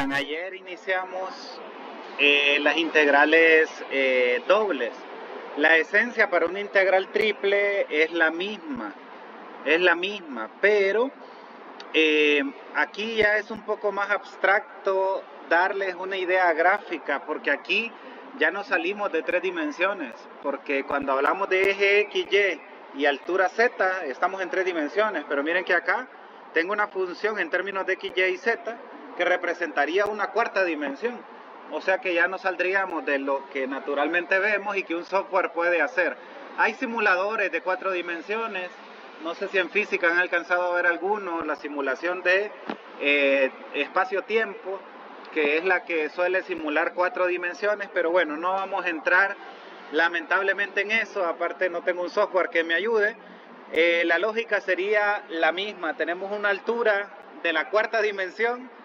Vean, ayer iniciamos las integrales dobles. La esencia para una integral triple es la misma, pero aquí ya es un poco más abstracto darles una idea gráfica, porque aquí ya no salimos de 3 dimensiones, porque cuando hablamos de eje X, Y y altura Z, estamos en 3 dimensiones, pero miren que acá tengo una función en términos de X, Y y Z que representaría una cuarta dimensión. O sea que ya no saldríamos de lo que naturalmente vemos y que un software puede hacer. Hay simuladores de 4 dimensiones, no sé si en física han alcanzado a ver alguno, la simulación de espacio-tiempo, que es la que suele simular 4 dimensiones, pero bueno, no vamos a entrar lamentablemente en eso, aparte no tengo un software que me ayude. La lógica sería la misma, tenemos una altura de la cuarta dimensión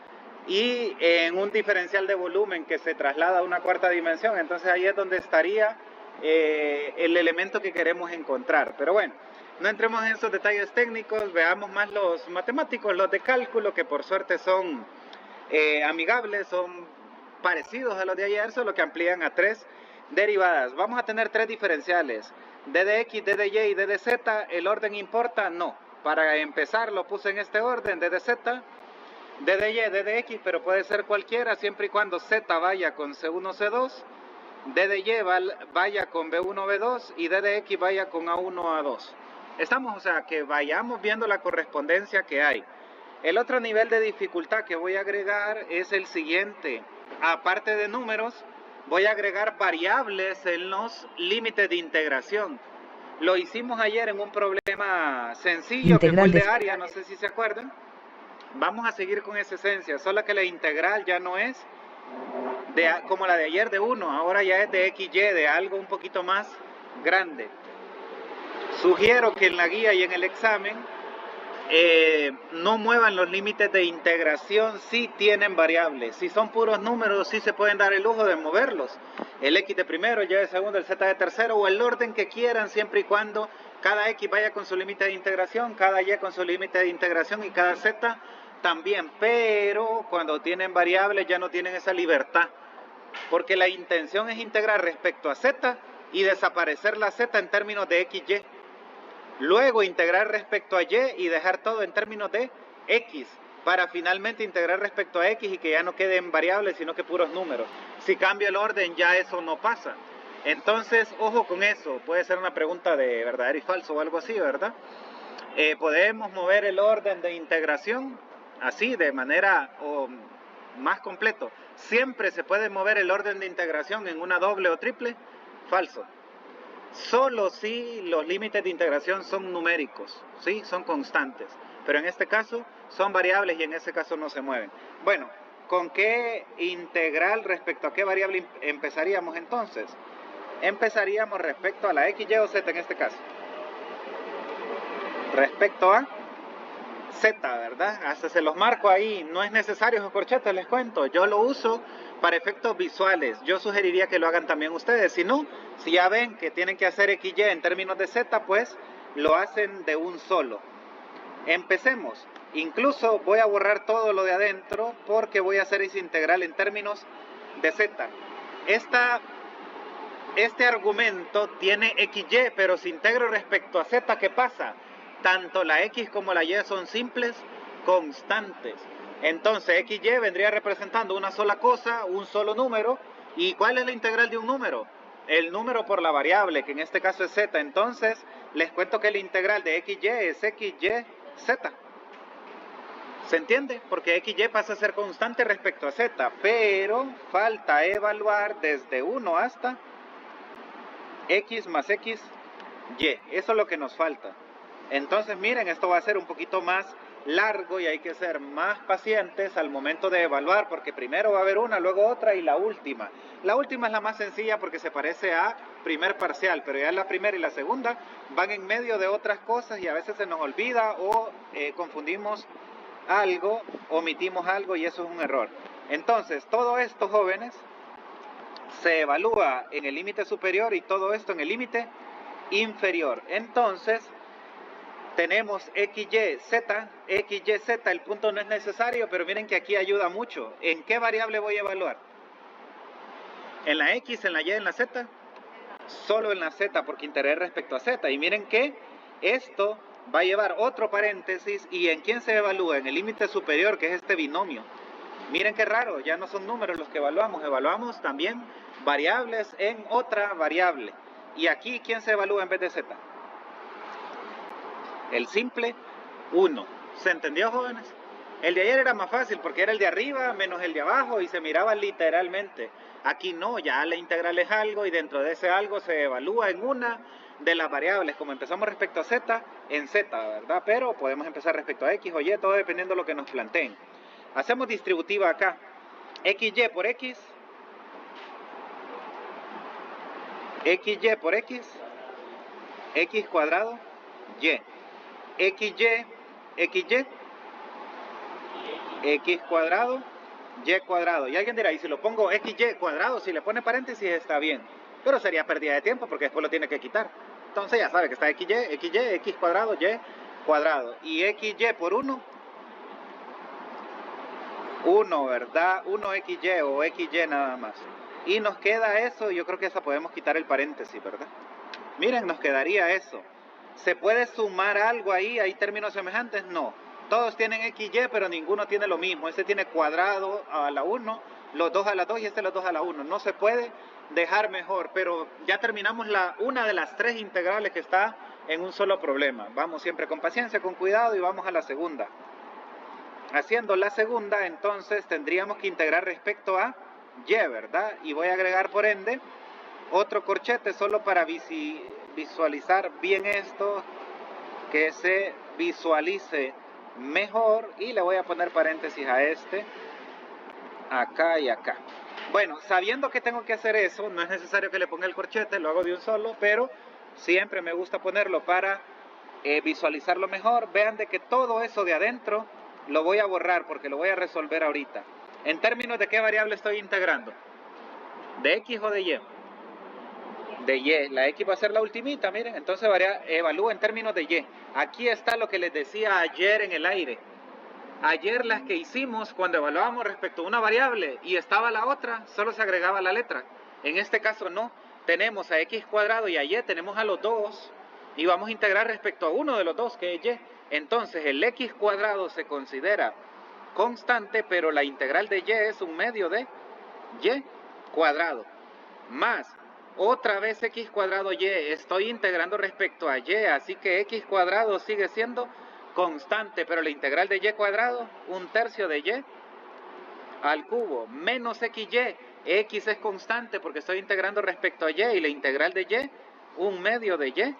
y en un diferencial de volumen que se traslada a una cuarta dimensión, entonces ahí es donde estaría el elemento que queremos encontrar. Pero bueno, no entremos en esos detalles técnicos, veamos más los matemáticos, los de cálculo, que por suerte son amigables, son parecidos a los de ayer, solo que amplían a 3 derivadas. Vamos a tener 3 diferenciales, d de x, d de y y d de z. ¿El orden importa? No. Para empezar lo puse en este orden, d de z, d de y, d de x, pero puede ser cualquiera siempre y cuando z vaya con c1, c2, d de y vaya con b1, b2 y d de x vaya con a1, a2. Estamos, o sea, que vayamos viendo la correspondencia que hay. El otro nivel de dificultad que voy a agregar es el siguiente. Aparte de números, voy a agregar variables en los límites de integración. Lo hicimos ayer en un problema sencillo que fue el de área, no sé si se acuerdan. Vamos a seguir con esa esencia, solo que la integral ya no es como la de ayer de 1, ahora ya es de XY, de algo un poquito más grande. Sugiero que en la guía y en el examen no muevan los límites de integración si tienen variables. Si son puros números, sí se pueden dar el lujo de moverlos. El X de primero, Y de segundo, el Z de tercero, o el orden que quieran, siempre y cuando cada X vaya con su límite de integración, cada Y con su límite de integración y cada Z también. Pero cuando tienen variables ya no tienen esa libertad, porque la intención es integrar respecto a Z y desaparecer la Z en términos de XY. Luego integrar respecto a Y y dejar todo en términos de X, para finalmente integrar respecto a X y que ya no queden variables, sino que puros números. Si cambia el orden, ya eso no pasa. Entonces, ojo con eso. Puede ser una pregunta de verdadero y falso o algo así, ¿verdad? Podemos mover el orden de integración así, de manera más completo. Siempre se puede mover el orden de integración en una doble o triple. Falso. Solo si los límites de integración son numéricos, ¿sí? Son constantes. Pero en este caso son variables y en ese caso no se mueven. Bueno, ¿con qué integral respecto a qué variable empezaríamos entonces? Empezaríamos respecto a la X, Y o Z en este caso. Respecto a Z, ¿verdad? Hasta se los marco ahí. No es necesario esos corchetes, les cuento. Yo lo uso para efectos visuales. Yo sugeriría que lo hagan también ustedes. Si no, si ya ven que tienen que hacer XY en términos de Z, pues lo hacen de un solo. Empecemos. Incluso voy a borrar todo lo de adentro porque voy a hacer ese integral en términos de Z. Este argumento tiene XY, pero si integro respecto a Z, ¿qué pasa? Tanto la X como la Y son simples constantes. Entonces XY vendría representando una sola cosa, un solo número. ¿Y cuál es la integral de un número? El número por la variable, que en este caso es Z. Entonces les cuento que la integral de XY es XY Z. ¿Se entiende? Porque XY pasa a ser constante respecto a Z, pero falta evaluar desde 1 hasta X más X, Y. Eso es lo que nos falta. Entonces miren, esto va a ser un poquito más largo y hay que ser más pacientes al momento de evaluar, porque primero va a haber una, luego otra y la última. La última es la más sencilla porque se parece a primer parcial, pero ya la primera y la segunda van en medio de otras cosas y a veces se nos olvida o confundimos algo, omitimos algo y eso es un error. Entonces, todo esto, jóvenes, se evalúa en el límite superior y todo esto en el límite inferior. Entonces, tenemos x, y, z, el punto no es necesario, pero miren que aquí ayuda mucho. ¿En qué variable voy a evaluar? ¿En la x, en la y, en la z? Solo en la z, porque integré respecto a z. Y miren que esto va a llevar otro paréntesis. ¿Y en quién se evalúa? En el límite superior, que es este binomio. Miren qué raro, ya no son números los que evaluamos también variables en otra variable. Y aquí, ¿quién se evalúa en vez de z? El simple 1. ¿Se entendió, jóvenes? El de ayer era más fácil porque era el de arriba menos el de abajo y se miraba literalmente. Aquí no, ya la integral es algo y dentro de ese algo se evalúa en una de las variables. Como empezamos respecto a z, en z, ¿verdad? Pero podemos empezar respecto a x o y, todo dependiendo de lo que nos planteen. Hacemos distributiva acá. XY por X. XY por X. X cuadrado. Y. XY. XY. X cuadrado. Y cuadrado. Y alguien dirá, ¿y si lo pongo XY cuadrado? Si le pone paréntesis está bien. Pero sería pérdida de tiempo porque después lo tiene que quitar. Entonces ya sabe que está XY, XY, X cuadrado, Y cuadrado. Y XY por 1. 1, ¿verdad? 1XY o XY nada más. Y nos queda eso, yo creo que esa podemos quitar el paréntesis, ¿verdad? Miren, nos quedaría eso. ¿Se puede sumar algo ahí? ¿Hay términos semejantes? No. Todos tienen XY, pero ninguno tiene lo mismo. Este tiene cuadrado a la 1, los dos a la 2 y este los dos a la 1. No se puede dejar mejor, pero ya terminamos una de las 3 integrales que está en un solo problema. Vamos siempre con paciencia, con cuidado y vamos a la segunda. Haciendo la segunda, entonces tendríamos que integrar respecto a y, ¿verdad? Y voy a agregar por ende otro corchete solo para visualizar bien esto, que se visualice mejor, y le voy a poner paréntesis a este, acá y acá. Bueno, sabiendo que tengo que hacer eso, no es necesario que le ponga el corchete, lo hago de un solo, pero siempre me gusta ponerlo para visualizarlo mejor. Vean de que todo eso de adentro lo voy a borrar porque lo voy a resolver ahorita. ¿En términos de qué variable estoy integrando? ¿De X o de Y? De Y. La X va a ser la ultimita, miren. Entonces evalúo en términos de Y. Aquí está lo que les decía ayer en el aire. Ayer las que hicimos cuando evaluábamos respecto a una variable y estaba la otra, solo se agregaba la letra. En este caso no. Tenemos a X cuadrado y a Y, tenemos a los dos. Y vamos a integrar respecto a uno de los dos, que es Y. Entonces el X cuadrado se considera constante, pero la integral de Y es un medio de Y cuadrado. Más, otra vez X cuadrado Y, estoy integrando respecto a Y, así que X cuadrado sigue siendo constante, pero la integral de Y cuadrado, 1/3 de Y al cubo, menos XY. X es constante porque estoy integrando respecto a Y, y la integral de Y, 1/2 de Y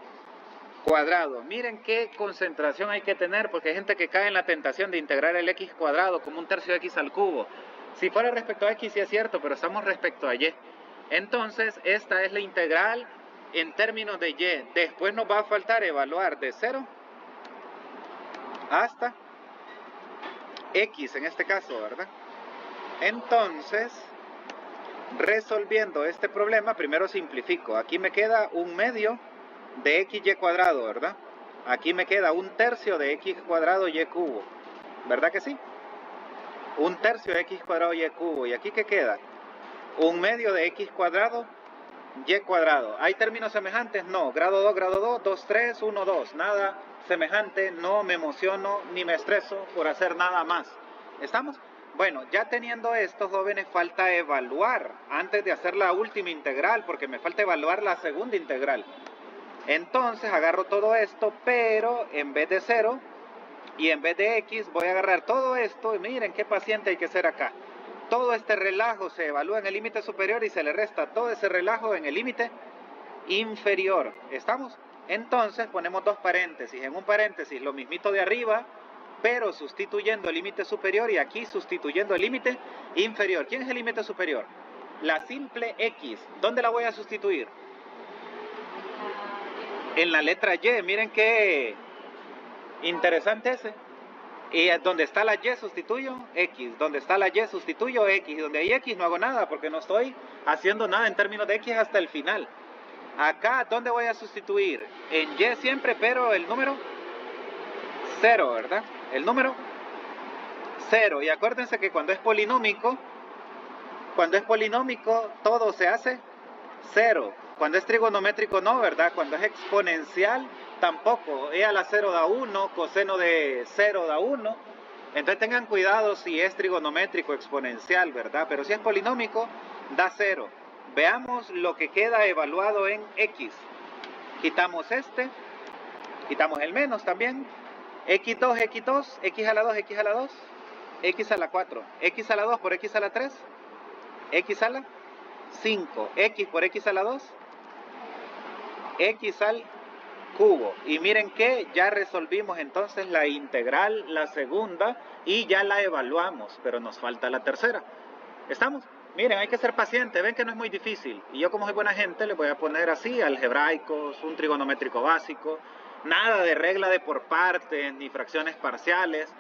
cuadrado. Miren qué concentración hay que tener, porque hay gente que cae en la tentación de integrar el X cuadrado como 1/3 de X al cubo. Si fuera respecto a X sí es cierto, pero estamos respecto a Y. Entonces esta es la integral en términos de Y. Después nos va a faltar evaluar de 0 hasta X en este caso, ¿verdad? Entonces, resolviendo este problema, primero simplifico. Aquí me queda 1/2 de XY cuadrado, ¿verdad? Aquí me queda 1/3 de X cuadrado Y cubo, ¿verdad que sí? 1/3 de X cuadrado Y cubo. ¿Y aquí qué queda? 1/2 de X cuadrado Y cuadrado. ¿Hay términos semejantes? No. Grado 2, 2, 3, 1, 2. Nada semejante. No me emociono ni me estreso por hacer nada más. ¿Estamos? Bueno, ya teniendo esto, jóvenes, falta evaluar antes de hacer la última integral, porque me falta evaluar la segunda integral. Entonces agarro todo esto, pero en vez de 0 y en vez de X voy a agarrar todo esto, y miren qué paciente hay que ser acá. Todo este relajo se evalúa en el límite superior y se le resta todo ese relajo en el límite inferior. ¿Estamos? Entonces ponemos dos paréntesis. En un paréntesis lo mismito de arriba, pero sustituyendo el límite superior, y aquí sustituyendo el límite inferior. ¿Quién es el límite superior? La simple X. ¿Dónde la voy a sustituir? En la letra Y. Miren qué interesante ese. Y donde está la Y sustituyo X, donde está la Y sustituyo X, y donde hay X no hago nada porque no estoy haciendo nada en términos de X hasta el final. Acá, ¿dónde voy a sustituir? En Y siempre, pero el número 0, ¿verdad? El número 0. Y acuérdense que cuando es polinómico todo se hace 0. Cuando es trigonométrico no, ¿verdad? Cuando es exponencial tampoco. E a la 0 da 1, coseno de 0 da 1. Entonces tengan cuidado si es trigonométrico, exponencial, ¿verdad? Pero si es polinómico, da 0. Veamos lo que queda evaluado en x. Quitamos quitamos el menos también. x2, x2, x a la 2, x a la 2, x a la 4, x a la 2 por x a la 3, x a la 5, x por x a la 2, x al cubo. Y miren que ya resolvimos entonces la integral, la segunda, y ya la evaluamos, pero nos falta la tercera. ¿Estamos? Miren, hay que ser paciente, ven que no es muy difícil. Y yo, como soy buena gente, le voy a poner así algebraicos, un trigonométrico básico, nada de regla de por partes, ni fracciones parciales.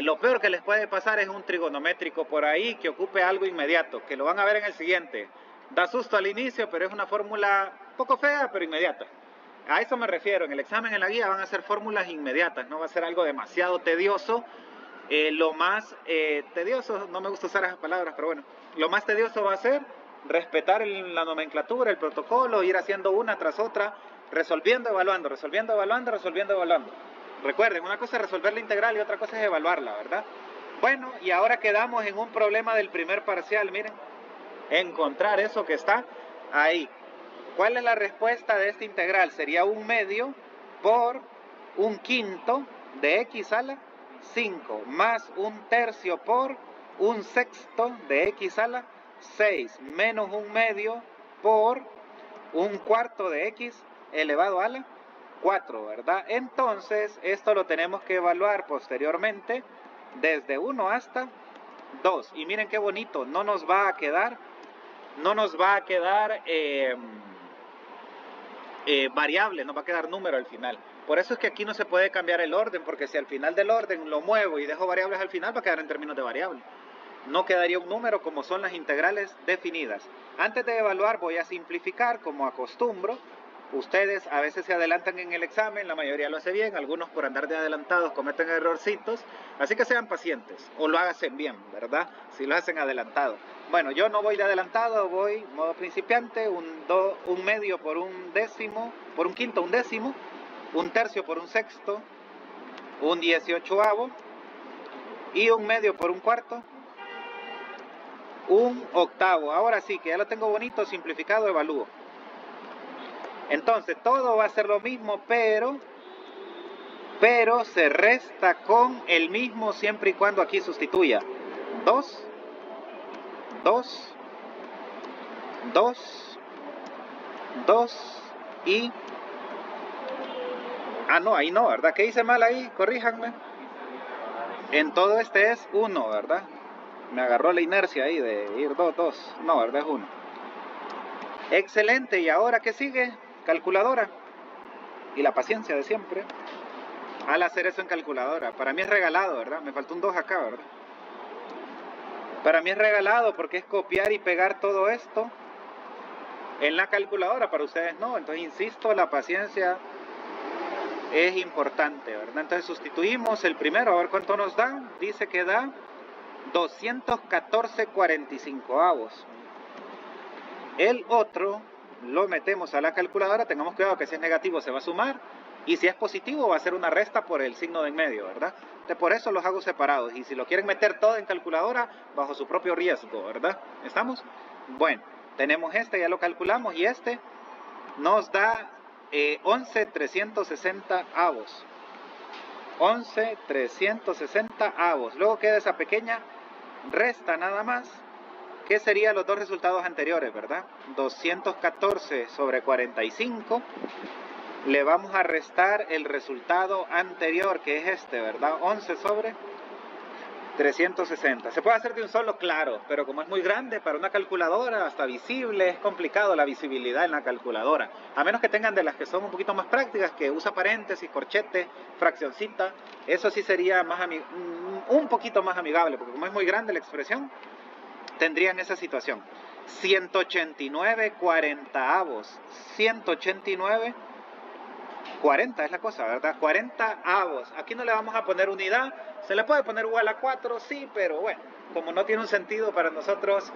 Lo peor que les puede pasar es un trigonométrico por ahí que ocupe algo inmediato, que lo van a ver en el siguiente. Da susto al inicio, pero es una fórmula poco fea, pero inmediata. A eso me refiero, en el examen, en la guía, van a ser fórmulas inmediatas, no va a ser algo demasiado tedioso. Lo más tedioso, no me gusta usar esas palabras, pero bueno, lo más tedioso va a ser respetar la nomenclatura, el protocolo, ir haciendo una tras otra, resolviendo, evaluando, resolviendo, evaluando, resolviendo, evaluando. Recuerden, una cosa es resolver la integral y otra cosa es evaluarla, ¿verdad? Bueno, y ahora quedamos en un problema del primer parcial, miren, encontrar eso que está ahí. ¿Cuál es la respuesta de esta integral? Sería 1/2 por 1/5 de x a la 5 más 1/3 por 1/6 de x a la 6 menos 1/2 por 1/4 de x elevado a la 4, ¿verdad? Entonces esto lo tenemos que evaluar posteriormente desde 1 hasta 2. Y miren qué bonito, no nos va a quedar variable, nos va a quedar número al final. Por eso es que aquí no se puede cambiar el orden, porque si al final del orden lo muevo y dejo variables al final, va a quedar en términos de variable. No quedaría un número como son las integrales definidas. Antes de evaluar voy a simplificar como acostumbro. Ustedes a veces se adelantan en el examen, la mayoría lo hace bien, algunos por andar de adelantados cometen errorcitos, así que sean pacientes, o lo hacen bien, ¿verdad? Si lo hacen adelantado. Bueno, yo no voy de adelantado, voy modo principiante, 1/2 por 1/10, por 1/5 1/10, 1/3 por 1/6, 1/18 y 1/2 por 1/4, 1/8. Ahora sí, que ya lo tengo bonito, simplificado, evalúo. Entonces todo va a ser lo mismo, pero se resta con el mismo siempre y cuando aquí sustituya 2, 2, 2, 2 y... Ah, no, ahí no, ¿verdad? ¿Qué hice mal ahí? Corríjanme. En todo este es 1, ¿verdad? Me agarró la inercia ahí de ir 2, 2. No, ¿verdad? Es 1. Excelente. ¿Y ahora qué sigue? Calculadora. Y la paciencia de siempre al hacer eso en calculadora. Para mí es regalado, ¿verdad? Me faltó un 2 acá, ¿verdad? Para mí es regalado porque es copiar y pegar todo esto en la calculadora. Para ustedes no. Entonces, insisto, la paciencia es importante, ¿verdad? Entonces sustituimos el primero, a ver cuánto nos da. Dice que da 214/45. El otro lo metemos a la calculadora. Tengamos cuidado que si es negativo se va a sumar, y si es positivo va a ser una resta por el signo de en medio, ¿verdad? Entonces por eso los hago separados, y si lo quieren meter todo en calculadora, bajo su propio riesgo, ¿verdad? ¿Estamos? Bueno, tenemos este, ya lo calculamos, y este nos da 11/360. 11/360. Luego queda esa pequeña resta nada más, que serían los dos resultados anteriores, ¿verdad? 214/45. Le vamos a restar el resultado anterior, que es este, ¿verdad? 11/360. Se puede hacer de un solo, claro, pero como es muy grande para una calculadora, hasta visible, es complicado la visibilidad en la calculadora. A menos que tengan de las que son un poquito más prácticas, que usa paréntesis, corchete, fraccioncita, eso sí sería más un poquito más amigable, porque como es muy grande la expresión, tendrían esa situación. 189/40. 189 40 es la cosa, ¿verdad? 40 avos. Aquí no le vamos a poner unidad. Se le puede poner igual a 4, sí, pero bueno, como no tiene un sentido para nosotros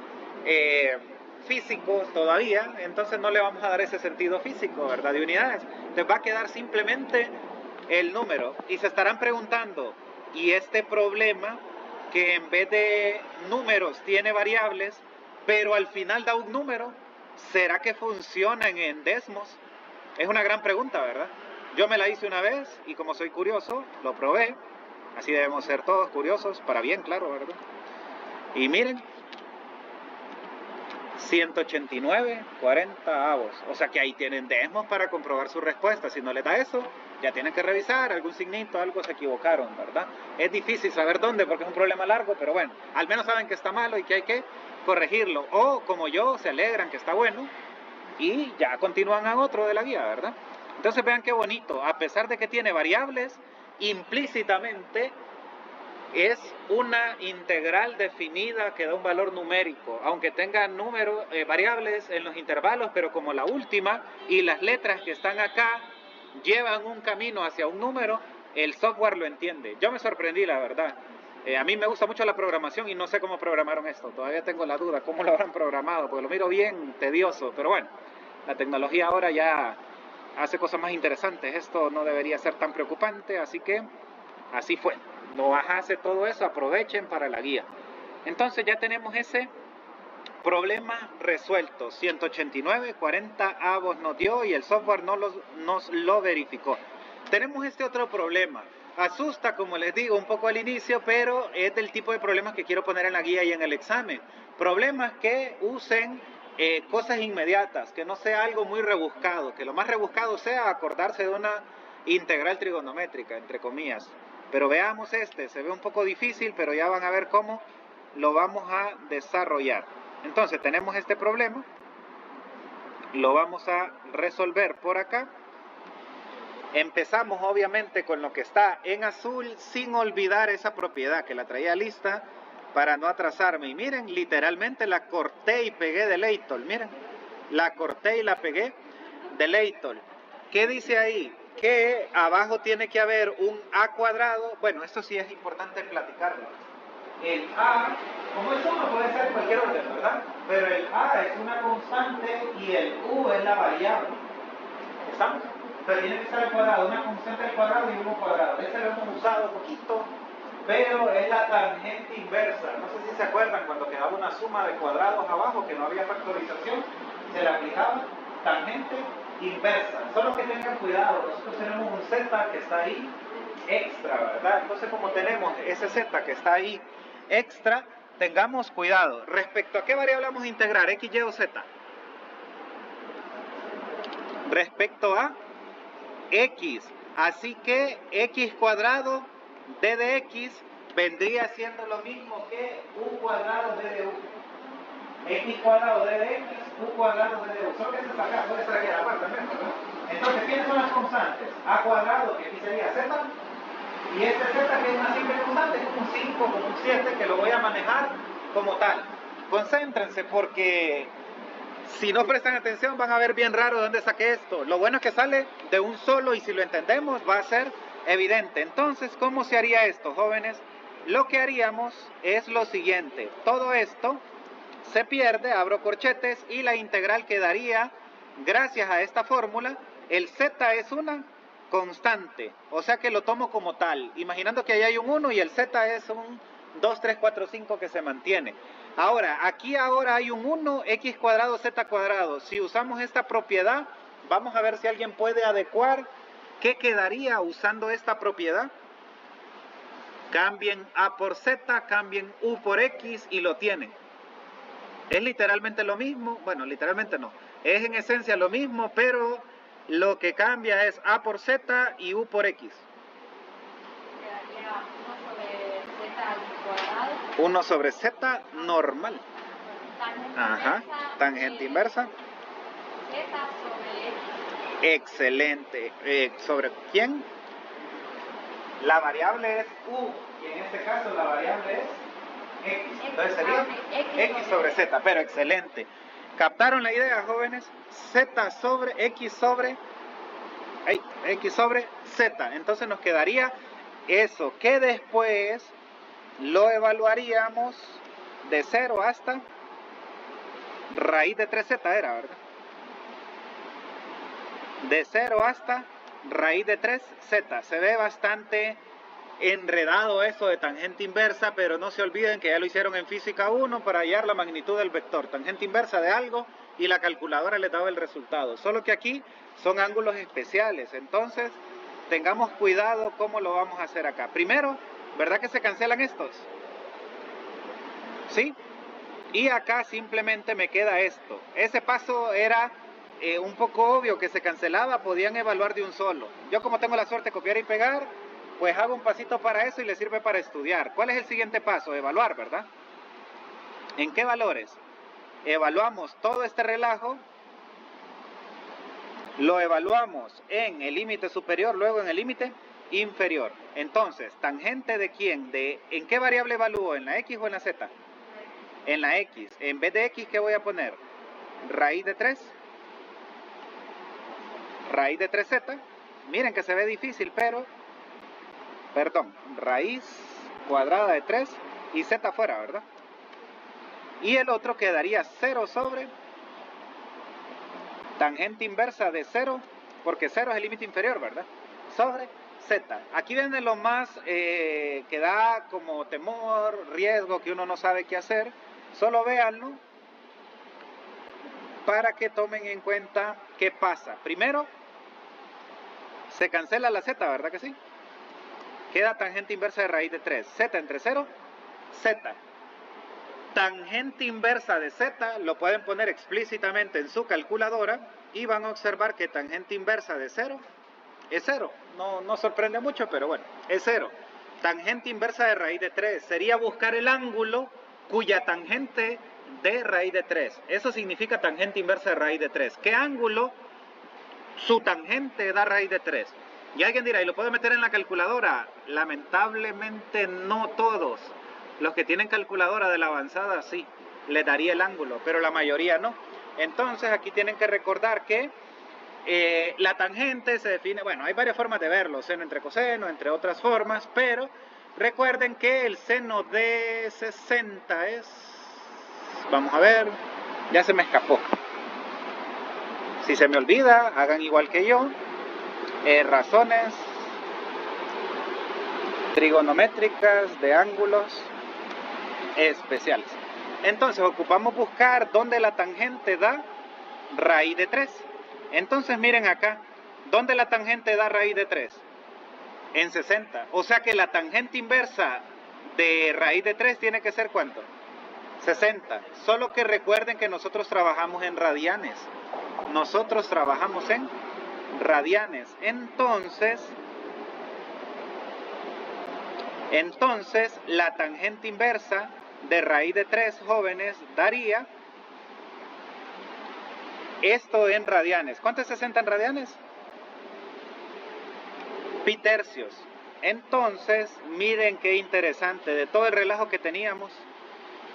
físicos todavía, entonces no le vamos a dar ese sentido físico, ¿verdad? De unidades. Les va a quedar simplemente el número. Y se estarán preguntando, ¿y este problema que en vez de números tiene variables, pero al final da un número, ¿será que funciona en endesmos? Es una gran pregunta, ¿verdad? Yo me la hice una vez y como soy curioso, lo probé. Así debemos ser todos curiosos, para bien, claro, ¿verdad? Y miren, 189, 40 avos. O sea que ahí tienen desmos para comprobar su respuesta. Si no les da eso, ya tienen que revisar algún signito, algo se equivocaron, ¿verdad? Es difícil saber dónde porque es un problema largo, pero bueno, al menos saben que está malo y que hay que corregirlo. O como yo, se alegran que está bueno y ya continúan a otro de la guía, ¿verdad? Entonces vean qué bonito, a pesar de que tiene variables, implícitamente es una integral definida que da un valor numérico, aunque tenga números, variables en los intervalos, pero como la última y las letras que están acá llevan un camino hacia un número, el software lo entiende. Yo me sorprendí, la verdad. A mí me gusta mucho la programación y no sé cómo programaron esto. Todavía tengo la duda cómo lo habrán programado, porque lo miro bien tedioso. Pero bueno, la tecnología ahora ya hace cosas más interesantes. Esto no debería ser tan preocupante, así que así fue. No hace todo eso, aprovechen para la guía. Entonces ya tenemos ese problema resuelto. 189, 40 avos nos dio y el software nos lo verificó. Tenemos este otro problema. Asusta, como les digo, un poco al inicio, pero es del tipo de problemas que quiero poner en la guía y en el examen. Problemas que usen cosas inmediatas, que no sea algo muy rebuscado, que lo más rebuscado sea acordarse de una integral trigonométrica, entre comillas. Pero veamos este, se ve un poco difícil, pero ya van a ver cómo lo vamos a desarrollar. Entonces tenemos este problema, lo vamos a resolver por acá. Empezamos obviamente con lo que está en azul, sin olvidar esa propiedad que la traía lista para no atrasarme. Y miren, literalmente la corté y pegué de Leitol. Miren, la corté y la pegué de Leitol. ¿Qué dice ahí? Que abajo tiene que haber un a cuadrado. Bueno, esto sí es importante platicarlo. El a, como es uno, puede ser cualquier orden, ¿verdad? Pero el a es una constante y el u es la variable. ¿Estamos? Pero tiene que estar al cuadrado, una constante al cuadrado y uno cuadrado. Ese lo hemos usado poquito, pero es la tangente inversa. No sé si se acuerdan cuando quedaba una suma de cuadrados abajo, que no había factorización, se le aplicaba tangente inversa. Solo que tengan cuidado, nosotros tenemos un z que está ahí extra, ¿verdad? Entonces como tenemos ese z que está ahí extra, tengamos cuidado. Respecto a qué variable vamos a integrar, x, y o z. Respecto a x, así que x cuadrado d de x vendría siendo lo mismo que u cuadrado d de u. X cuadrado d de x, u cuadrado d de u. Solo que esto está acá, puede estar aquí a la parte también, ¿verdad? Entonces, ¿quiénes son las constantes? A cuadrado, que aquí sería z, y este z que es una simple constante, es como un 5, como un 7, que lo voy a manejar como tal. Concéntrense porque si no prestan atención van a ver bien raro de dónde saqué esto. Lo bueno es que sale de un solo y si lo entendemos va a ser evidente. Entonces, ¿cómo se haría esto, jóvenes? Lo que haríamos es lo siguiente. Todo esto se pierde, abro corchetes, y la integral quedaría, gracias a esta fórmula, el z es una constante, o sea que lo tomo como tal, imaginando que ahí hay un 1 y el z es un 2, 3, 4, 5 que se mantiene. Ahora, aquí ahora hay un 1, x cuadrado, z cuadrado. Si usamos esta propiedad, vamos a ver si alguien puede adecuar qué quedaría usando esta propiedad. Cambien a por z, cambien u por x y lo tienen. Es literalmente lo mismo, bueno, literalmente no, es en esencia lo mismo, pero lo que cambia es a por z y u por x. Quedaría 1 sobre z al cuadrado. 1 sobre z normal. Tangente Ajá, inversa. tangente inversa. Z sobre x. Excelente. ¿Sobre quién? La variable es u, y en este caso la variable es x. Entonces sería x sobre z, pero excelente. ¿Captaron la idea, jóvenes? Z sobre x sobre X sobre Z. Entonces nos quedaría eso, que después lo evaluaríamos de 0 hasta raíz de 3Z era, ¿verdad? De 0 hasta raíz de 3Z. Se ve bastante enredado eso de tangente inversa, pero no se olviden que ya lo hicieron en física 1 para hallar la magnitud del vector. Tangente inversa de algo y la calculadora les daba el resultado. Solo que aquí son ángulos especiales. Entonces, tengamos cuidado cómo lo vamos a hacer acá. Primero, ¿verdad que se cancelan estos? ¿Sí? Y acá simplemente me queda esto. Ese paso era un poco obvio que se cancelaba, podían evaluar de un solo. Yo como tengo la suerte de copiar y pegar, pues hago un pasito para eso y le sirve para estudiar. ¿Cuál es el siguiente paso? Evaluar, ¿verdad? ¿En qué valores? Evaluamos todo este relajo, lo evaluamos en el límite superior, luego en el límite inferior. Entonces, ¿tangente de quién? ¿En qué variable evalúo? ¿En la X o en la Z? En la X. En vez de X, ¿qué voy a poner? Raíz de 3. Raíz de 3Z. Miren que se ve difícil, pero... Perdón, raíz cuadrada de 3 y Z afuera, ¿verdad? Y el otro quedaría 0 sobre tangente inversa de 0, porque 0 es el límite inferior, ¿verdad? Sobre Z. Aquí viene lo más que da como temor, riesgo, que uno no sabe qué hacer. Solo véanlo para que tomen en cuenta qué pasa. Primero, se cancela la Z, ¿verdad que sí? Queda tangente inversa de raíz de 3. Z entre 0, Z. Tangente inversa de Z lo pueden poner explícitamente en su calculadora y van a observar que tangente inversa de 0 es 0. No sorprende mucho, pero bueno, es 0. Tangente inversa de raíz de 3 sería buscar el ángulo cuya tangente de raíz de 3. Eso significa tangente inversa de raíz de 3. ¿Qué ángulo su tangente da raíz de 3? Y alguien dirá, ¿y lo puedo meter en la calculadora? Lamentablemente no todos. Los que tienen calculadora de la avanzada sí, les daría el ángulo, pero la mayoría no. Entonces aquí tienen que recordar que la tangente se define, bueno, hay varias formas de verlo, seno entre coseno, entre otras formas, pero recuerden que el seno de 60 es, vamos a ver, ya se me escapó. Si se me olvida, hagan igual que yo. Razones trigonométricas de ángulos especiales. Entonces ocupamos buscar dónde la tangente da raíz de 3. Entonces miren acá, ¿dónde la tangente da raíz de 3? En 60. O sea que la tangente inversa de raíz de 3 tiene que ser ¿cuánto? 60. Solo que recuerden que nosotros trabajamos en radianes. Nosotros trabajamos en radianes. Entonces la tangente inversa de raíz de 3, jóvenes, daría esto en radianes. ¿Cuánto es 60 en radianes? Pi tercios. Entonces, miren qué interesante. De todo el relajo que teníamos,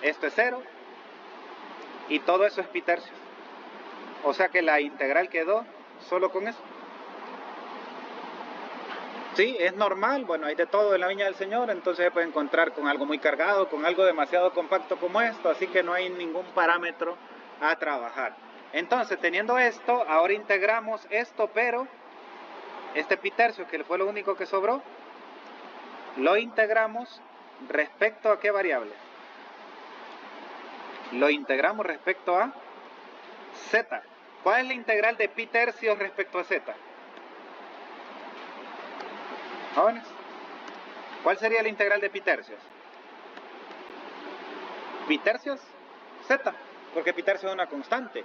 esto es 0 y todo eso es pi tercios. O sea que la integral quedó solo con eso. Sí, es normal, bueno, hay de todo en la viña del Señor, entonces se puede encontrar con algo muy cargado, con algo demasiado compacto como esto, así que no hay ningún parámetro a trabajar. Entonces, teniendo esto, ahora integramos esto, pero este pi tercio, que fue lo único que sobró, lo integramos respecto a ¿qué variable? Lo integramos respecto a z. ¿Cuál es la integral de pi tercios respecto a z? Jóvenes, ¿cuál sería la integral de pi tercios? Pi tercios z, porque pi tercios es una constante,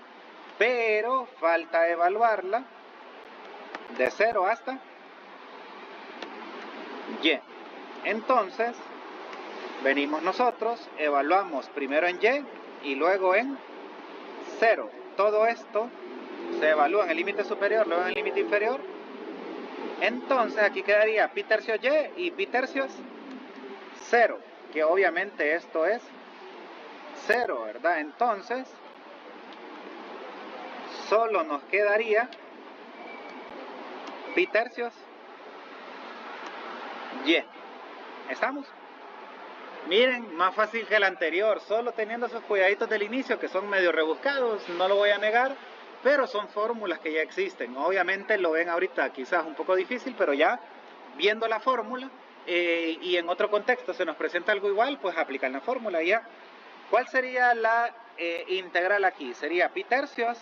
pero falta evaluarla de 0 hasta y. Entonces, venimos nosotros, evaluamos primero en y y luego en 0. Todo esto se evalúa en el límite superior, luego en el límite inferior. Entonces aquí quedaría pi tercios y y pi tercios 0, que obviamente esto es 0, ¿verdad? Entonces, solo nos quedaría pi tercios y. ¿Estamos? Miren, más fácil que el anterior, solo teniendo esos cuidaditos del inicio que son medio rebuscados, no lo voy a negar, pero son fórmulas que ya existen. Obviamente lo ven ahorita quizás un poco difícil, pero ya viendo la fórmula y en otro contexto se nos presenta algo igual, pues aplican la fórmula ya. ¿Cuál sería la integral aquí? Sería pi tercios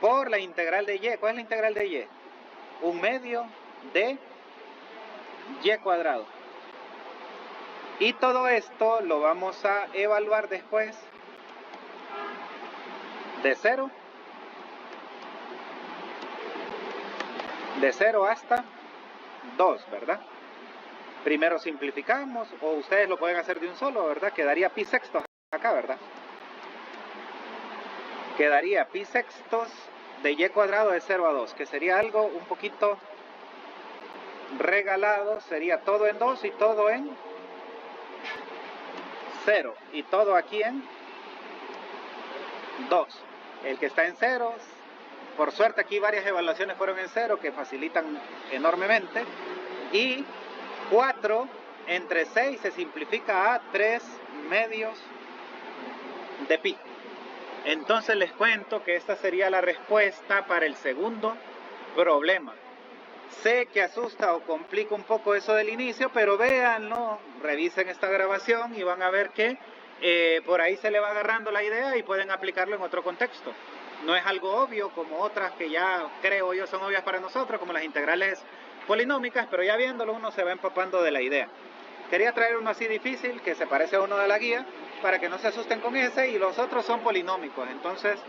por la integral de y. ¿Cuál es la integral de y? 1/2 de y cuadrado. Y todo esto lo vamos a evaluar después de 0 hasta 2, ¿verdad? Primero simplificamos, o ustedes lo pueden hacer de un solo, ¿verdad? Quedaría pi sextos acá, ¿verdad? Quedaría pi sextos de y cuadrado de 0 a 2, que sería algo un poquito regalado, sería todo en 2 y todo en 0, y todo aquí en 2. El que está en 0, por suerte aquí varias evaluaciones fueron en 0 que facilitan enormemente, y 4 entre 6 se simplifica a 3 medios de pi. Entonces les cuento que esta sería la respuesta para el segundo problema. Sé que asusta o complica un poco eso del inicio, pero véanlo, revisen esta grabación y van a ver que por ahí se le va agarrando la idea y pueden aplicarlo en otro contexto. No es algo obvio como otras que ya creo yo son obvias para nosotros, como las integrales polinómicas, pero ya viéndolo uno se va empapando de la idea. Quería traer uno así difícil, que se parece a uno de la guía, para que no se asusten con ese, y los otros son polinómicos, entonces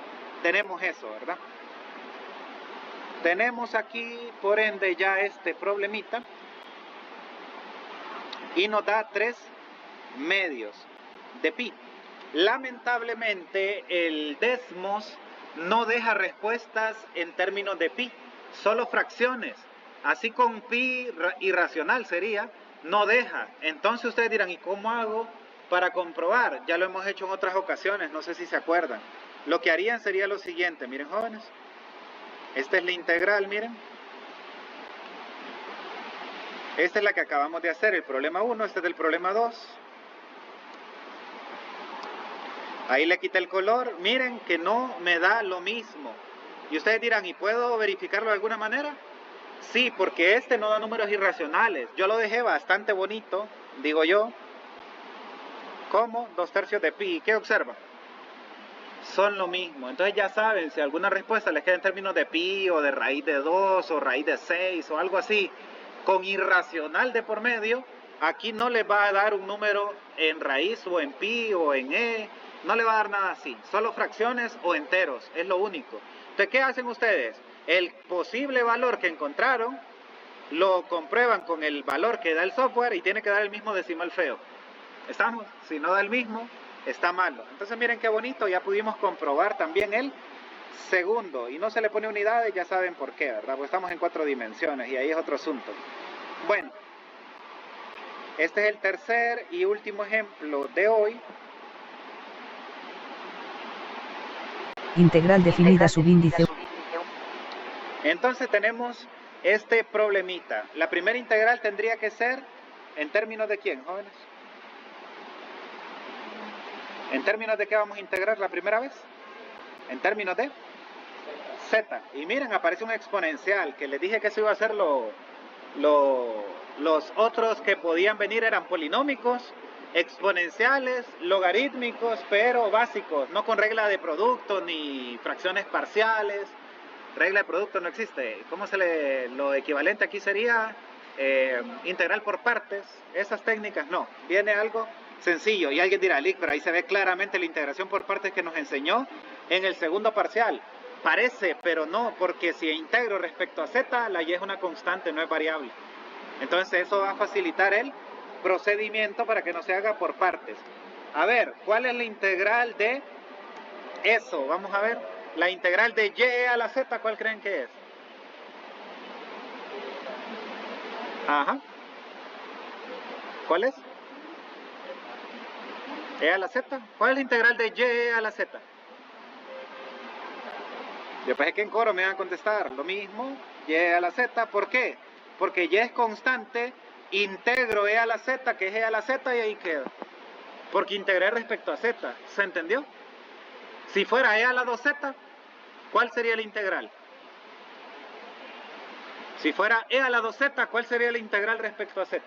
tenemos eso, ¿verdad? Tenemos aquí, por ende, ya este problemita, y nos da 3 medios de pi. Lamentablemente, el Desmos no deja respuestas en términos de pi, solo fracciones. Así con pi irracional sería, no deja. Entonces ustedes dirán, ¿y cómo hago para comprobar? Ya lo hemos hecho en otras ocasiones, no sé si se acuerdan. Lo que harían sería lo siguiente, miren jóvenes. Esta es la integral, miren. Esta es la que acabamos de hacer, el problema 1, este es del problema 2. Ahí le quité el color, miren que no me da lo mismo. Y ustedes dirán, ¿y puedo verificarlo de alguna manera? Sí, porque este no da números irracionales. Yo lo dejé bastante bonito, digo yo, como 2/3 de pi. ¿Qué observan? Son lo mismo. Entonces ya saben, si alguna respuesta les queda en términos de pi o de raíz de 2 o raíz de 6 o algo así, con irracional de por medio, aquí no les va a dar un número en raíz o en pi o en e, no le va a dar nada así, solo fracciones o enteros, es lo único. Entonces, ¿qué hacen ustedes? El posible valor que encontraron lo comprueban con el valor que da el software y tiene que dar el mismo decimal feo. ¿Estamos? Si no da el mismo, está malo. Entonces miren qué bonito, ya pudimos comprobar también el segundo, y no se le pone unidades, ya saben por qué, ¿verdad? Porque estamos en 4 dimensiones y ahí es otro asunto. Bueno, este es el tercer y último ejemplo de hoy. Integral definida subíndice. Entonces tenemos este problemita. La primera integral tendría que ser en términos de ¿quién, jóvenes? ¿En términos de qué vamos a integrar la primera vez? En términos de z. Y miren, aparece un exponencial, que les dije que eso iba a ser los otros que podían venir eran polinómicos, exponenciales, logarítmicos, pero básicos, no con regla de producto ni fracciones parciales. Regla de producto no existe. ¿Cómo lo equivalente aquí sería integral por partes? Esas técnicas no. Viene algo sencillo. Y alguien dirá, Lick, pero ahí se ve claramente la integración por partes que nos enseñó en el segundo parcial. Parece, pero no, porque si integro respecto a z, la y es una constante, no es variable. Entonces eso va a facilitar el procedimiento para que no se haga por partes. A ver, ¿cuál es la integral de eso? Vamos a ver. La integral de y a la z, ¿cuál creen que es? Ajá. ¿Cuál es? E a la z. ¿Cuál es la integral de y a la z? Yo pensé que en coro me iban a contestar lo mismo, y a la z. ¿Por qué? Porque y es constante, integro e a la z, que es e a la z, y ahí queda. Porque integré respecto a z. ¿Se entendió? Si fuera e a la 2z, ¿cuál sería la integral? Si fuera e a la 2z, ¿cuál sería la integral respecto a z?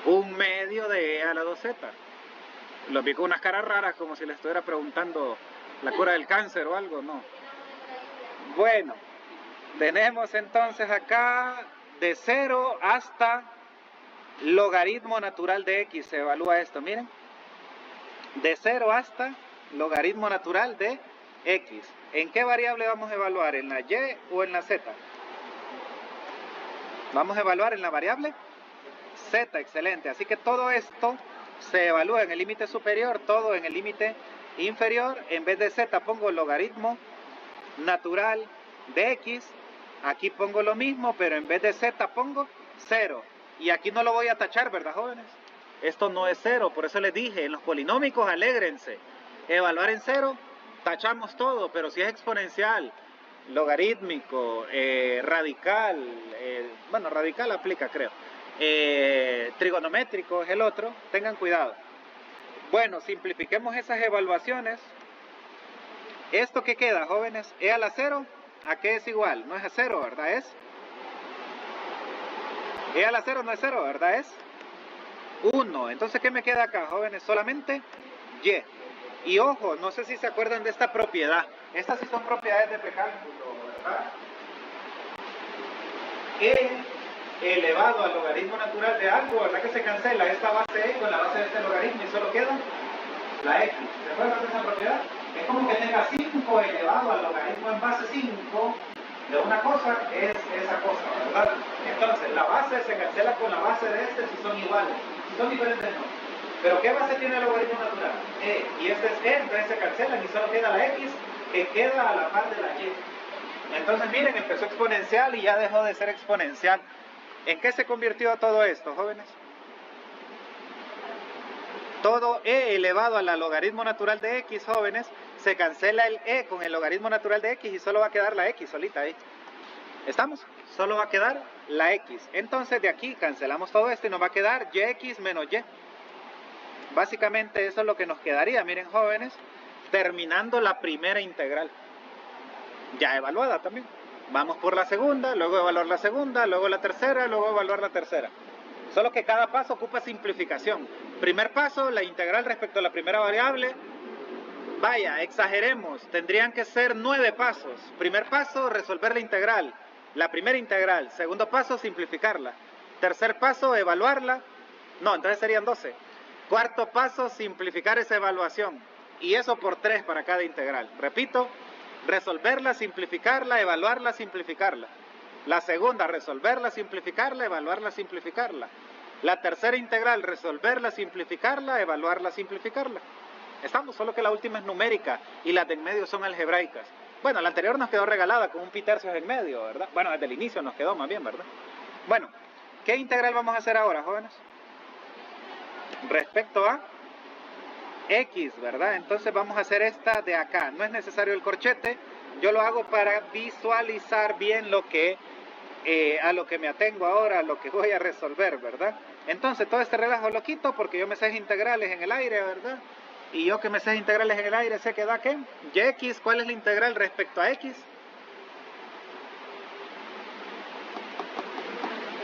Un medio de e a la 2z. Lo vi con unas caras raras, como si le estuviera preguntando la cura del cáncer o algo, no. Bueno, tenemos entonces acá de 0 hasta logaritmo natural de x. Se evalúa esto, miren. De 0 hasta logaritmo natural de x. ¿En qué variable vamos a evaluar? ¿En la y o en la z? Vamos a evaluar en la variable z, excelente. Así que todo esto se evalúa en el límite superior, todo en el límite inferior. En vez de z pongo logaritmo natural de x. Aquí pongo lo mismo, pero en vez de z pongo 0. Y aquí no lo voy a tachar, ¿verdad, jóvenes? Esto no es 0, por eso les dije, en los polinómicos alégrense. Evaluar en 0, tachamos todo, pero si es exponencial, logarítmico, radical, bueno, radical aplica, creo. Trigonométrico es el otro, tengan cuidado. Bueno, simplifiquemos esas evaluaciones. ¿Esto qué queda, jóvenes? ¿E a la 0? ¿A qué es igual? No es a 0, ¿verdad? Es. ¿E a la 0 no es 0, ¿verdad? Es 1. Entonces, ¿qué me queda acá, jóvenes? Solamente y. Y ojo, no sé si se acuerdan de esta propiedad. Estas sí son propiedades de precálculo, ¿verdad? E elevado al logaritmo natural de algo, ¿verdad? Que se cancela esta base e con la base de este logaritmo y solo queda la x. ¿Se acuerdan de esa propiedad? Es como que tenga 5 elevado al logaritmo en base 5 de una cosa, es esa cosa, ¿verdad? Entonces, la base se cancela con la base de este si son iguales. Si son diferentes, no. Pero ¿qué base tiene el logaritmo natural? E. Y este es e, entonces se cancelan y solo queda la x, que queda a la par de la y. Entonces, miren, empezó exponencial y ya dejó de ser exponencial. ¿En qué se convirtió todo esto, jóvenes? Todo e elevado a la logaritmo natural de x, jóvenes, se cancela el e con el logaritmo natural de x y solo va a quedar la x solita ahí. ¿Estamos? Solo va a quedar la x. Entonces de aquí cancelamos todo esto y nos va a quedar yx menos y. Básicamente eso es lo que nos quedaría, miren, jóvenes, terminando la primera integral. Ya evaluada también. Vamos por la segunda, luego evaluar la segunda, luego la tercera, luego evaluar la tercera. Solo que cada paso ocupa simplificación. Primer paso, la integral respecto a la primera variable. Vaya, exageremos, tendrían que ser 9 pasos. Primer paso, resolver la integral, la primera integral. Segundo paso, simplificarla. Tercer paso, evaluarla. No, entonces serían 12. Cuarto paso, simplificar esa evaluación. Y eso por 3 para cada integral. Repito, resolverla, simplificarla, evaluarla, simplificarla. La segunda, resolverla, simplificarla, evaluarla, simplificarla. La tercera integral, resolverla, simplificarla, evaluarla, simplificarla. Estamos, solo que la última es numérica y las de en medio son algebraicas. Bueno, la anterior nos quedó regalada con un pi tercios en medio, ¿verdad? Bueno, desde el inicio nos quedó más bien, ¿verdad? Bueno, ¿qué integral vamos a hacer ahora, jóvenes? Respecto a x, ¿verdad? Entonces vamos a hacer esta de acá. No es necesario el corchete, yo lo hago para visualizar bien lo que a lo que me atengo ahora, a lo que voy a resolver, ¿verdad? Entonces todo este relajo lo quito porque yo me sé integrales en el aire, ¿verdad? Y yo que me sé integrales en el aire sé que da ¿qué? Yx, ¿cuál es la integral respecto a x?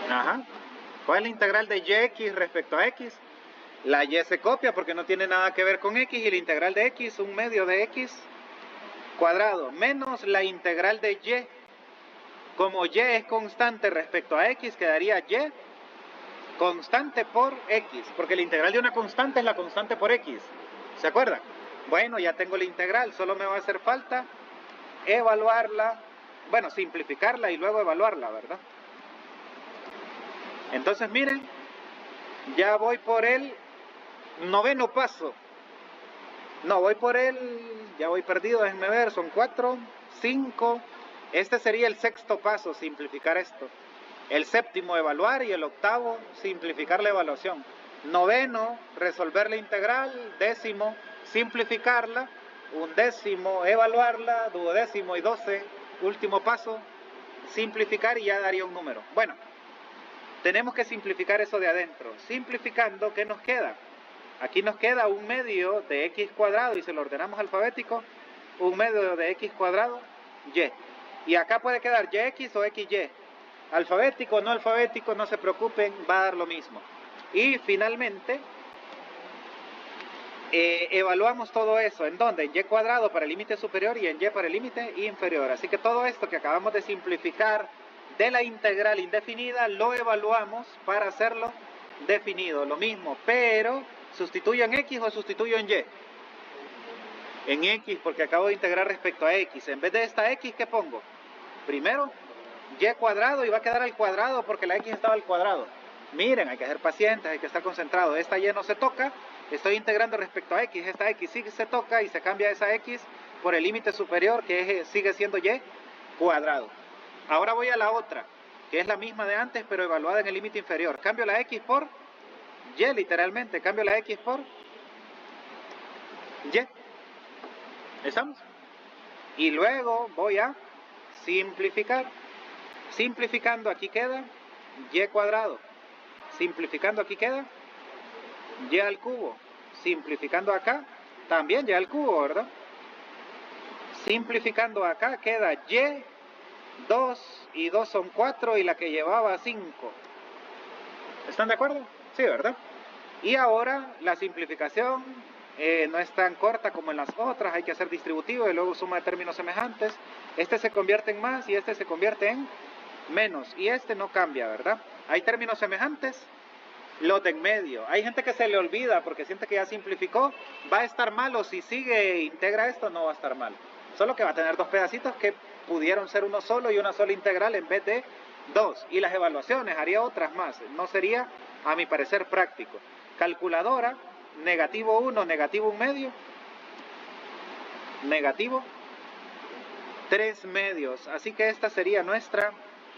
Ajá. ¿Cuál es la integral de yx respecto a x? La y se copia porque no tiene nada que ver con x y la integral de x, un medio de x cuadrado, menos la integral de y. Como y es constante respecto a x, quedaría y constante por x, porque la integral de una constante es la constante por x. ¿Se acuerdan? Bueno, ya tengo la integral, solo me va a hacer falta evaluarla, bueno, simplificarla y luego evaluarla, ¿verdad? Entonces miren, ya voy por el noveno paso. No, voy por ya voy perdido, déjenme ver, son 4, 5. Este sería el sexto paso, simplificar esto. El séptimo, evaluar, y el octavo, simplificar la evaluación. Noveno, resolver la integral. Décimo, simplificarla. Undécimo, evaluarla. Duodécimo y 12, último paso, simplificar y ya daría un número. Bueno, tenemos que simplificar eso de adentro. Simplificando, ¿qué nos queda? Aquí nos queda un medio de x cuadrado, y si lo ordenamos alfabético, un medio de x cuadrado y. Y acá puede quedar yx o xy. Alfabético o no alfabético, no se preocupen, va a dar lo mismo. Y finalmente, evaluamos todo eso. ¿En dónde? En y cuadrado para el límite superior y en y para el límite inferior. Así que todo esto que acabamos de simplificar de la integral indefinida, lo evaluamos para hacerlo definido. Lo mismo, pero ¿sustituyo en x o sustituyo en y? En x, porque acabo de integrar respecto a x. En vez de esta x, ¿qué pongo? Primero, y cuadrado, y va a quedar al cuadrado porque la x estaba al cuadrado. Miren, hay que ser pacientes, hay que estar concentrados. Esta y no se toca, estoy integrando respecto a x. Esta x sí se toca y se cambia esa x por el límite superior, que sigue siendo y cuadrado. Ahora voy a la otra, que es la misma de antes, pero evaluada en el límite inferior. Cambio la x por y, literalmente. Cambio la x por y. ¿Estamos? Y luego voy a simplificar. Simplificando, aquí queda y cuadrado. Simplificando, aquí queda y al cubo. Simplificando acá, también y al cubo, ¿verdad? Simplificando acá queda y 2 y 2 son 4 y la que llevaba 5. ¿Están de acuerdo? Sí, ¿verdad? Y ahora la simplificación no es tan corta como en las otras, hay que hacer distributivo y luego suma de términos semejantes. Este se convierte en más y este se convierte en menos, y este no cambia, ¿verdad? Hay términos semejantes, los de en medio. Hay gente que se le olvida porque siente que ya simplificó, va a estar mal, o si sigue e integra esto, no va a estar mal. Solo que va a tener dos pedacitos que pudieron ser uno solo y una sola integral en vez de dos. Y las evaluaciones, haría otras más. No sería, a mi parecer, práctico. Calculadora, negativo 1, negativo 1 medio, negativo 3 medios. Así que esta sería nuestra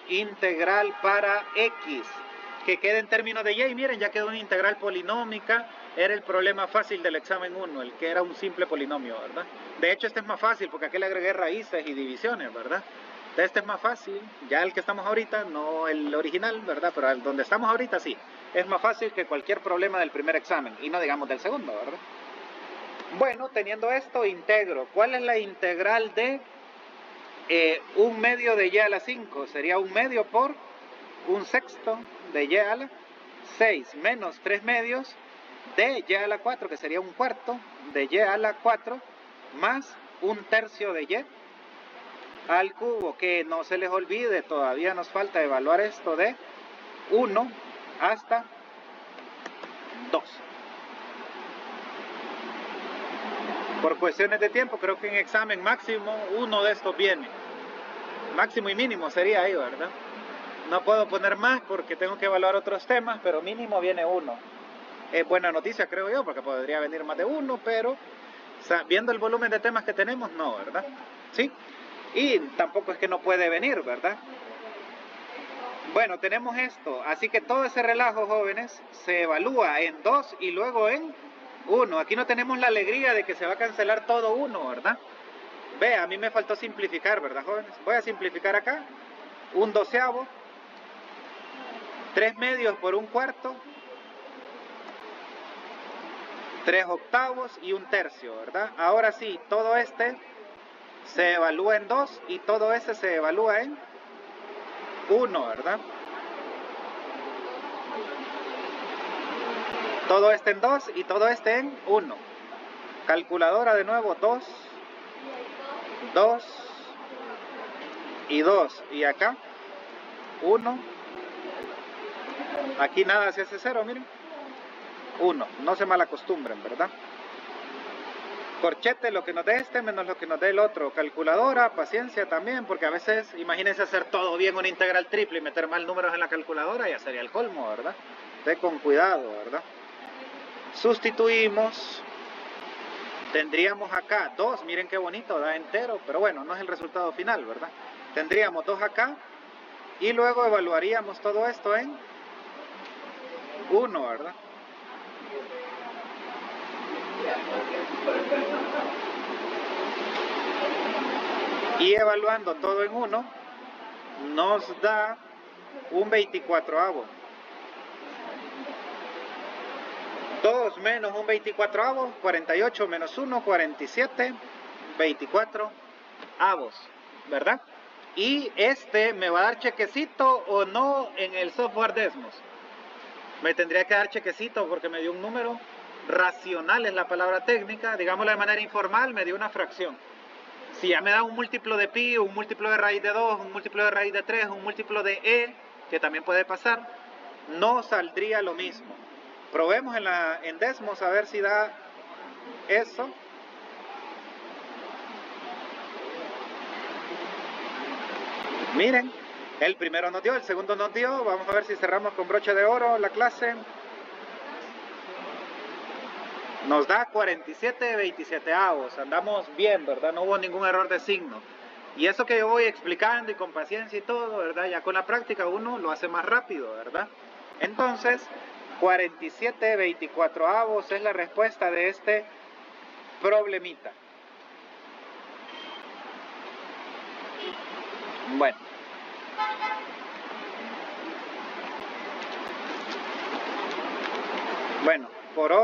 integral para x, que queda en términos de y. Y miren, ya quedó una integral polinómica. Era el problema fácil del examen 1, el que era un simple polinomio, ¿verdad? De hecho, este es más fácil porque aquí le agregué raíces y divisiones, ¿verdad? Este es más fácil, ya el que estamos ahorita, no el original, ¿verdad? Pero el donde estamos ahorita sí, es más fácil que cualquier problema del primer examen, y no digamos del segundo, ¿verdad? Bueno, teniendo esto, integro. ¿Cuál es la integral de 1 medio de y a la 5? Sería 1 medio por 1 sexto de y a la 6 menos 3 medios de y a la 4, que sería 1 cuarto de y a la 4, más 1 tercio de y al cubo. Que no se les olvide, todavía nos falta evaluar esto de 1 hasta 2. Por cuestiones de tiempo, creo que en examen máximo uno de estos viene. Máximo y mínimo sería ahí, ¿verdad? No puedo poner más porque tengo que evaluar otros temas, pero mínimo viene uno. Es buena noticia, creo yo, porque podría venir más de uno, pero viendo el volumen de temas que tenemos, no, ¿verdad? ¿Sí? Y tampoco es que no puede venir, ¿verdad? Bueno, tenemos esto, así que todo ese relajo, jóvenes, se evalúa en 2 y luego en 1. Aquí no tenemos la alegría de que se va a cancelar todo 1, ¿verdad? Ve, a mí me faltó simplificar, ¿verdad, jóvenes? Voy a simplificar acá, 1 doceavo, 3 medios por 1 cuarto, 3 octavos y 1 tercio, ¿verdad? Ahora sí, todo este se evalúa en 2 y todo este se evalúa en 1, ¿verdad? Todo este en 2 y todo este en 1. Calculadora de nuevo, 2, 2 y 2. Y acá, 1. Aquí nada se hace 0, miren. 1. No se malacostumbren, ¿verdad? Corchete, lo que nos dé este menos lo que nos dé el otro. Calculadora, paciencia también, porque a veces, imagínense hacer todo bien una integral triple y meter mal números en la calculadora, ya sería el colmo, ¿verdad? Ve con cuidado, ¿verdad? Sustituimos. Tendríamos acá 2, miren qué bonito, da entero, pero bueno, no es el resultado final, ¿verdad? Tendríamos 2 acá y luego evaluaríamos todo esto en 1, ¿verdad? Y evaluando todo en 1, nos da un 24avo. 2 menos un 24avo, 48 menos 1, 47, 24 avos, ¿verdad? Y este me va a dar chequecito o no en el software Desmos. Me tendría que dar chequecito porque me dio un número racional, es la palabra técnica, digámoslo de manera informal, me dio una fracción. Si ya me da un múltiplo de pi, un múltiplo de raíz de 2, un múltiplo de raíz de 3, un múltiplo de e, que también puede pasar, no saldría lo mismo. Probemos en Desmos a ver si da eso. Miren, el primero nos dio, el segundo nos dio. Vamos a ver si cerramos con broche de oro la clase. Nos da 47 27avos. Andamos bien, ¿verdad? No hubo ningún error de signo. Y eso que yo voy explicando y con paciencia y todo, ¿verdad? Ya con la práctica uno lo hace más rápido, ¿verdad? Entonces, 47 24avos es la respuesta de este problemita. Bueno. Bueno, por hoy.